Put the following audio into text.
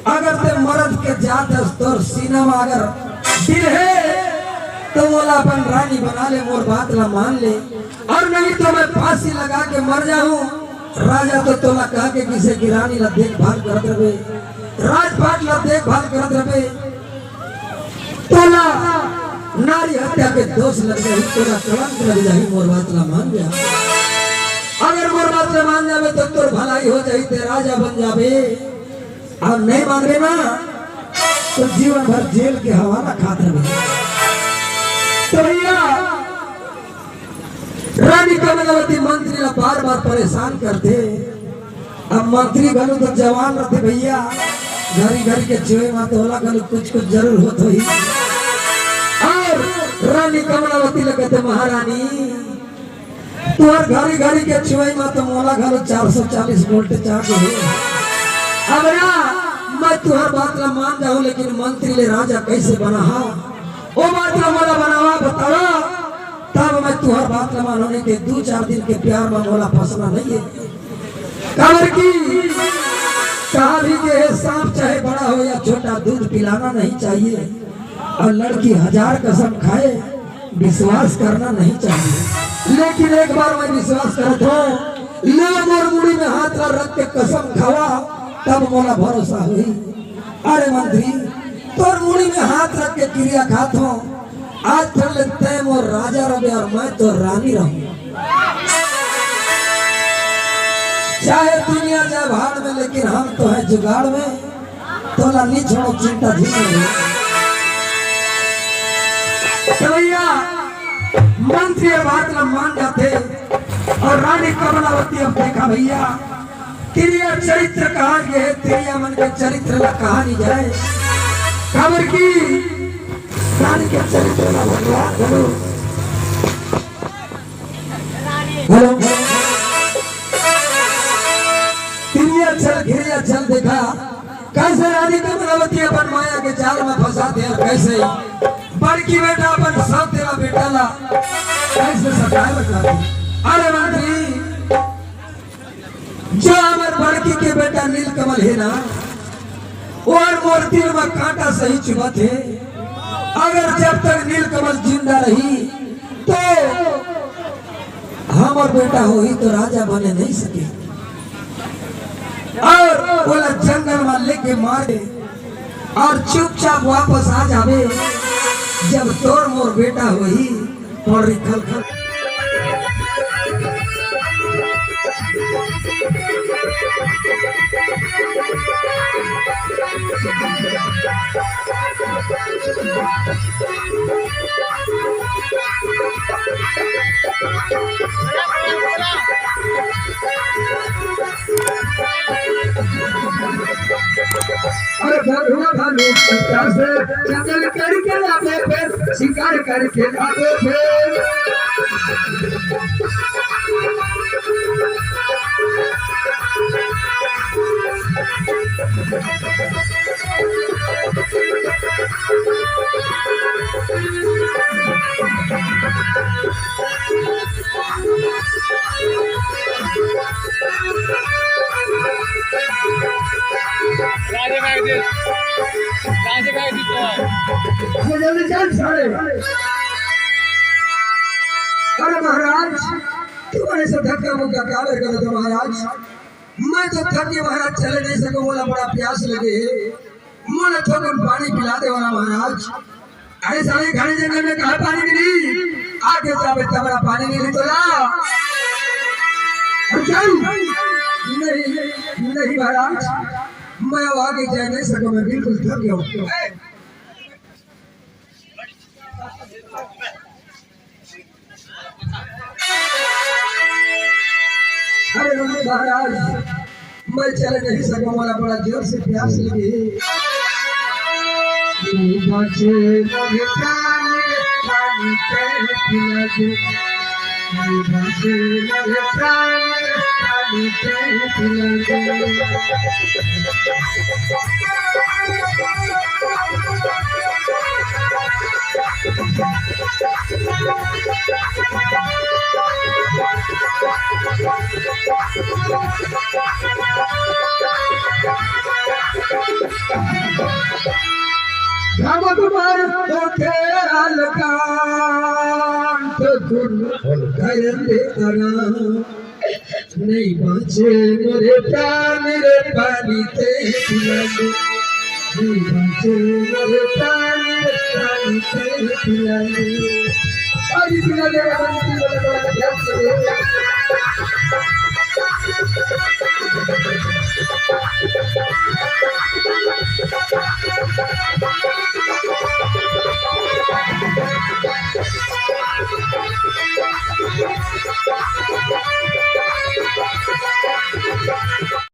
अगर ते मर्द के जात तोर सीना में अगर दिल है तो मोला अपन रानी बना ले, मोर बात ला मान ले, और नहीं तो मैं फांसी लगा के मर जाऊं। राजा तो तोला कहा के किसे की रानी ला देखभाल करत रहे, राजपाट ला देखभाल करत रहे, तोला नारी हत्या के दोष लग गई, तोला कलंक लग जाही। मोर बात ला मान जा, अगर मोर बात ला मान जावे तो तोर भलाई हो जाई, ते राजा बन जावे। और नहीं मान रहे ना तो जीवन भर जेल के हवाला खाते रहे। तो भैया रानी कमलावती मंत्री ला बार बार परेशान करते। अब मंत्री घलो तो जवान रहते भैया, घरी घरी के चुहे में तो होला घलो कुछ कुछ जरूर होत होई। और रानी कमलावती लगते महारानी तुहर घरी घरी के चुहे में तो मोला घलो 440 वोल्ट चाहिए। अब ना मैं तुहर बात ला मान जाऊं, लेकिन मंत्री ले राजा कैसे बना वो बात ला मोला बनावा बतावा, तब मैं तुहर बात ला मानोने के 2-4 दिन के प्यार में मोला फंसना नहीं है। काबर की कहा भी के सांप चाहे बड़ा हो या छोटा दूध पिलाना नहीं चाहिए, और लड़की 1000 कसम खाए विश्वास करना नहीं चाहिए। लेकिन एक बार मैं विश्वास करता हूँ, ले मोर मुड़ी में हाथ ला रख के कसम खावा, तब मोला भरोसा हुई। अरे मंत्री तोर मुड़ी में हाथ रख के क्रिया खात हो, आज फिर लगता है मोर राजा रहे और मैं तो रानी रहूं। चाहे दुनिया जाए भाड़ में, लेकिन हम तो है जुगाड़ में, तोला नहीं छोड़ो चिंता झील। भैया मंत्री बात ला मान जाते, और रानी कमलावती अब देखा भैया तेरिया चरित्र कहा गया, तेरिया मन के चरित्र ला कहानी जाए। खबर की रानी के चरित्र ला हेलो तेरिया चल घिरिया चल देखा कैसे रानी कमलावती अपन माया के जाल में फंसाते हैं, कैसे बड़की बेटा अपन सब तेरा बेटा ला कैसे सताए बताते। अरे मंत्री जो अमर बड़की के बेटा नीलकमल है ना, और मोर दिल में कांटा सही चुभत है। अगर जब तक नीलकमल जिंदा रही तो हमार बेटा होई तो राजा बने नहीं सके, और बोला जंगल में लेके मारे और चुपचाप वापस आ जावे। जब तोर मोर बेटा होई पौड़ी खल खल जंगल करके लाते फिर शिकार करके लाते फिर। अरे महाराज तुम ऐसे धक्का मुक्का काले कर दो महाराज, मैं तो थके महाराज चले नहीं सको, बोला बड़ा प्यास लगे, मुझे थोड़ा पानी पिला दे वाला महाराज। अरे सारे घने जंगल में कहा पानी मिली, आगे जावे तबरा पानी मिली तो ला। नहीं महाराज मैं अब आगे जा नहीं सकूं, मैं बिल्कुल थक गया हूँ। अरे महाराज मैं चल नहीं सकूं, वाला बड़ा जोर से प्यास लगी। भाषे मेरे प्राण पानी के पिला धमक मार होके अलकांत गुण करेंगे तरा नहीं बचे मेरे प्राण रे पानी ते पिलाने नहीं बचे मेरे प्राण रे पानी ते पिलाने अरे पिलाने बंसी वाला ध्यान से